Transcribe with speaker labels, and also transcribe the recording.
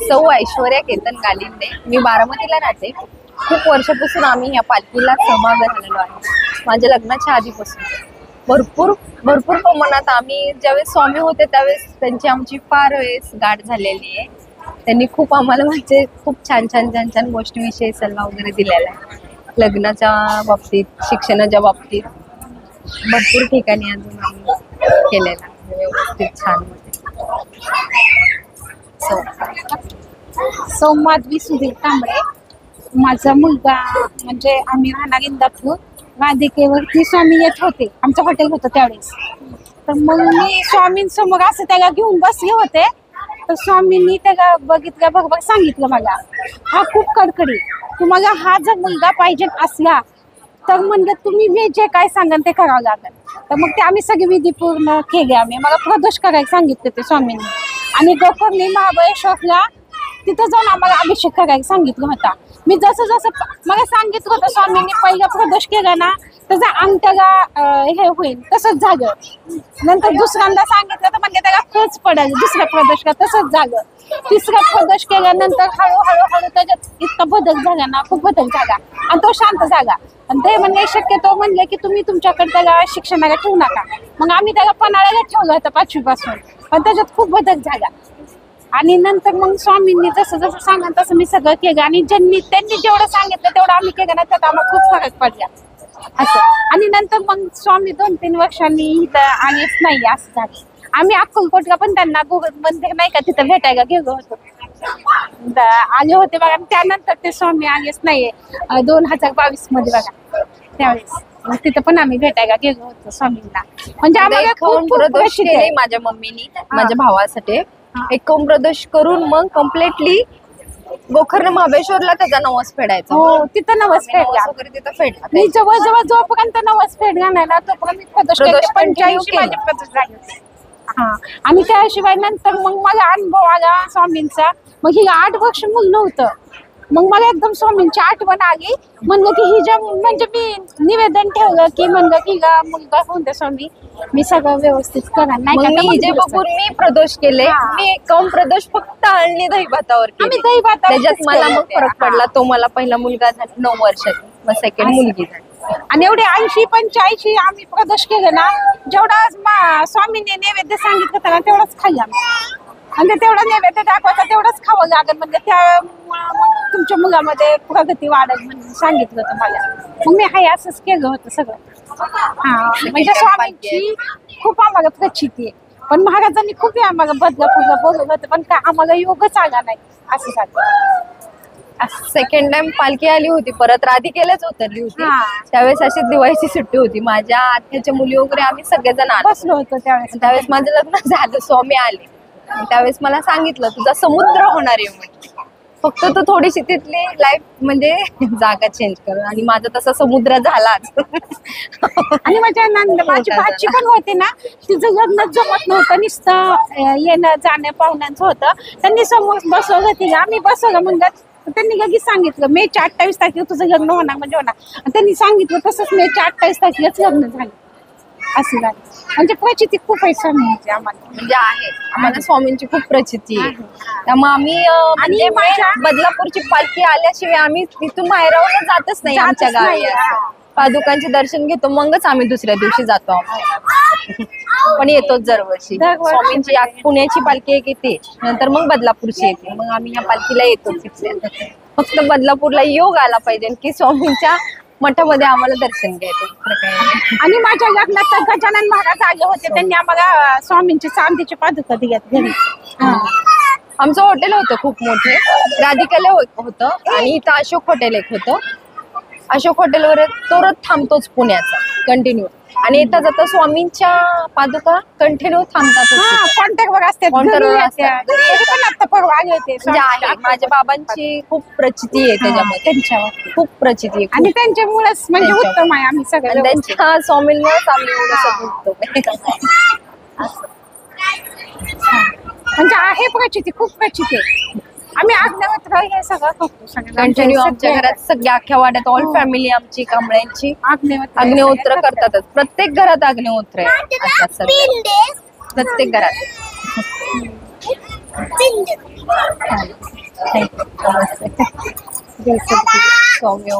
Speaker 1: सौ ऐश्वर्या केतन गालिंदे. मी बारामतीला राहते. खूप वर्षापासून आम्ही या पालखीला सहभागी झालेलो आहे. माझ्या लग्नाच्या आधीपासून भरपूर प्रमाणात आम्ही ज्यावेळेस स्वामी होते त्यावेळेस त्यांची आमची फार वेळेस गाठ झालेली आहे. त्यांनी खूप आम्हाला म्हणजे खूप छान गोष्टीविषयी सल्ला वगैरे दिलेला आहे. लग्नाच्या बाबतीत, शिक्षणाच्या बाबतीत भरपूर ठिकाणी अजून आम्ही केलेला व्यवस्थित छान
Speaker 2: सौ माधवी सुधीर कांबळे. माझा मुलगा म्हणजे आम्ही राहणार इंदापूर राधिकेवरती स्वामी येत होते. आमचं हॉटेल होतं त्यावेळेस. तर मग मी स्वामींसमोर असं त्याला घेऊन बसले होते. तर स्वामींनी त्याला बघितलं बरोबर सांगितलं मला, हा खूप कडकडी, तुम्हाला हा जर मुलगा पाहिजे असला तर म्हणजे तुम्ही मी जे काय सांगाल ते करावं लागेल. तर मग ते आम्ही सगळे विधी पूर्ण केले. आम्ही मला प्रदोष करायला सांगितलं ते स्वामींनी. आणि गोकर्णी महाबळेश्वरला तिथं जाऊन आम्हाला अभिषेक करायला सांगितलं होता. मी जसं मला सांगितलं होतं स्वामींनी, पहिला प्रदोष केला ना त्याचा अंग त्याला हे होईल, तसंच झालं. नंतर दुसऱ्यांदा सांगितलं तर म्हणजे त्याला खच पडेल दुसऱ्या प्रदोषला, तसंच झालं. तिसरा प्रदोष केल्यानंतर हळूहळू त्याच्यात इतका बदल झाला ना, खूप बदल झाला आणि तो शांत झाला. आणि ते म्हणजे शक्यतो म्हणले की तुम्ही तुमच्याकडे त्याला शिक्षणाला ठेवू नका. मग आम्ही त्याला पन्हाळ्याला ठेवलं होतं 5वी पासून, पण त्याच्यात खूप बदल झाला. आणि नंतर मग स्वामींनी जसं सांगा तसं मी सगळं केलं. आणि त्यांनी जेवढं सांगितलं तेवढं आम्ही केलं ना, त्यात आम्हाला खूप फरक पडला असं. आणि नंतर मग स्वामी 2-3 वर्षांनी इथं आलेच नाही असं झालं. आम्ही अक्कलकोटला पण त्यांना मंदिर नाही का तिथं भेटायला गेलो होतो, आले होते बघा. त्यानंतर ते स्वामी आलेच नाहीये 2022 मध्ये बघा. त्यावेळेस तिथं पण आम्ही भेटायला गेलो होतो स्वामींना. म्हणजे आम्हाला खूप
Speaker 1: प्रदोष केले माझ्या मम्मीनी माझ्या भावासाठी. एक प्रदोष करून मग कम्प्लिटली गोकर्ण महाबळेश्वरला त्याचा नवस फेडायचा.
Speaker 2: हो, तिथं नवस फेडला
Speaker 1: वगैरे तिथं फेडला.
Speaker 2: मी जवळ जोपर्यंत नवस फेडला नाही ना तोपर्यंत मी प्रदोष 85 माझे प्रदोष झाले होते. हा, आणि त्याशिवाय नंतर मग मला अनुभव आला स्वामींचा. मग ही 8 वर्ष मुलं नव्हतं. मग मला एकदम स्वामींची आठवण आली. म्हणलं की ही ज्या म्हणजे मी निवेदन ठेवलं की म्हणलं की मुलगा होऊन दे स्वामी, मी सगळं व्यवस्थित करा नाही का.
Speaker 1: जे बघून मी प्रदोष केले. मी एक प्रदोष फक्त आळणी दही भातावर
Speaker 2: आम्ही दही भातावर
Speaker 1: त्याच्यात मला मग फरक पडला. तो मला पहिला मुलगा झाला 9 वर्षाचा, मग सेकंड मुलगी झाली.
Speaker 2: आणि एवढे 80-85 आम्ही प्रदोष केले ना, जेवढा स्वामींनी नैवेद्य सांगितलं होतं ना तेवढंच खाल्लं आम्ही. आणि तेवढा नैवेद्य दाखवायचा तेवढंच खावं लागेल म्हणजे त्या तुमच्या मुलामध्ये प्रगती वाढेल म्हणून सांगितलं होतं मला. मग मी हाय असंच केलं होतं सगळं. हा, म्हणजे स्वामींची खूप आम्हाला प्रचिती आहे. पण महाराजांनी खूप आम्हाला बदलापूरला बोलवलं होतं, पण का आम्हाला योगच आला नाही असं झालं.
Speaker 1: सेकंड टाइम पालखी आली होती, परत राधिकेलाच उतरली होती. त्यावेळेस अशी दिवाळीची सुट्टी होती. माझ्या आत्याच्या मुली वगैरे आम्ही सगळेजण
Speaker 2: बसलो होतो
Speaker 1: त्यावेळेस माझं लग्न झालं, स्वामी आले. त्यावेळेस मला सांगितलं तुझा समुद्र होणार आहे म्हटलं, फक्त तू थोडीशी तिथली लाईफ म्हणजे जागा चेंज कर. आणि माझा तसा समुद्र झालाच.
Speaker 2: आणि माझी भाची पण होती ना, तिचं लग्न जमत नव्हतं, नुसतं येणं जाणं पाहुण्यांचं होतं. त्यांनी समोर बसवलं तिला, आम्ही बसवलं म्हणलं. त्यांनी लगेच सांगितलं मेच्या 28 तारखेला तुझं लग्न होणार म्हणजे होणार. त्यांनी सांगितलं तसंच मेच्या 28 तारखेलाच लग्न झालं असं झालं. म्हणजे प्रचिती खूप आहे स्वामींची आम्हाला,
Speaker 1: म्हणजे आहे आम्हाला स्वामींची खूप प्रचिती आहे. त्यामुळे आम्ही आणि बदलापूरची पालखी आल्याशिवाय आम्ही तिथून बाहेर जातच नाही. आमच्या गावी पादुकांचे दर्शन घेतो, मगच आम्ही दुसऱ्या दिवशी जातो. पण येतोच दरवर्षी. स्वामींची पुण्याची पालखी एक येते, नंतर मग बदलापूरची येते. मग आम्ही या पालखीला येतोच. फक्त बदलापूरला योग आला पाहिजे की स्वामींच्या मठामध्ये आम्हाला दर्शन घ्यायचं.
Speaker 2: आणि माझ्या लग्नात गजानन महाराज आले होते, त्यांनी आम्हाला स्वामींची चांदीची पादुका दिल्यात घरी.
Speaker 1: आमचं हॉटेल होतं खूप मोठे, राधिकाला होतं आणि इथं अशोक हॉटेल एक होतं. अशोक हॉटेलवर तो रथ थांबतोच पुण्याचा कंटिन्यू. आणि येता जाता स्वामींच्या पादुका कंटिन्यू थांबतात.
Speaker 2: कॉन्टॅक्टवर असते.
Speaker 1: माझ्या बाबांची खूप प्रचिती आहे त्याच्यामध्ये, त्यांच्यावर खूप प्रचिती आहे.
Speaker 2: आणि त्यांच्यामुळेच म्हणजे उत्तम आहे आम्ही सगळं.
Speaker 1: त्यांच्या स्वामींमुळेच आम्ही एवढं सगळं.
Speaker 2: म्हणजे आहे प्रचिती, खूप प्रचिती आहे. आम्ही आग्नेवत्र हे सगळं करतो
Speaker 1: कंटिन्यू. आमच्या घरात सगळ्या अख्ख्या वाड्यात ऑल फॅमिली आमची कांबळ्यांची अग्निहोत्र करतातच. प्रत्येक घरात अग्निहोत्र आहे प्रत्येक घरात. थँक्यू. नमस्ते.
Speaker 2: जय सद्गुरू.
Speaker 1: सौम्य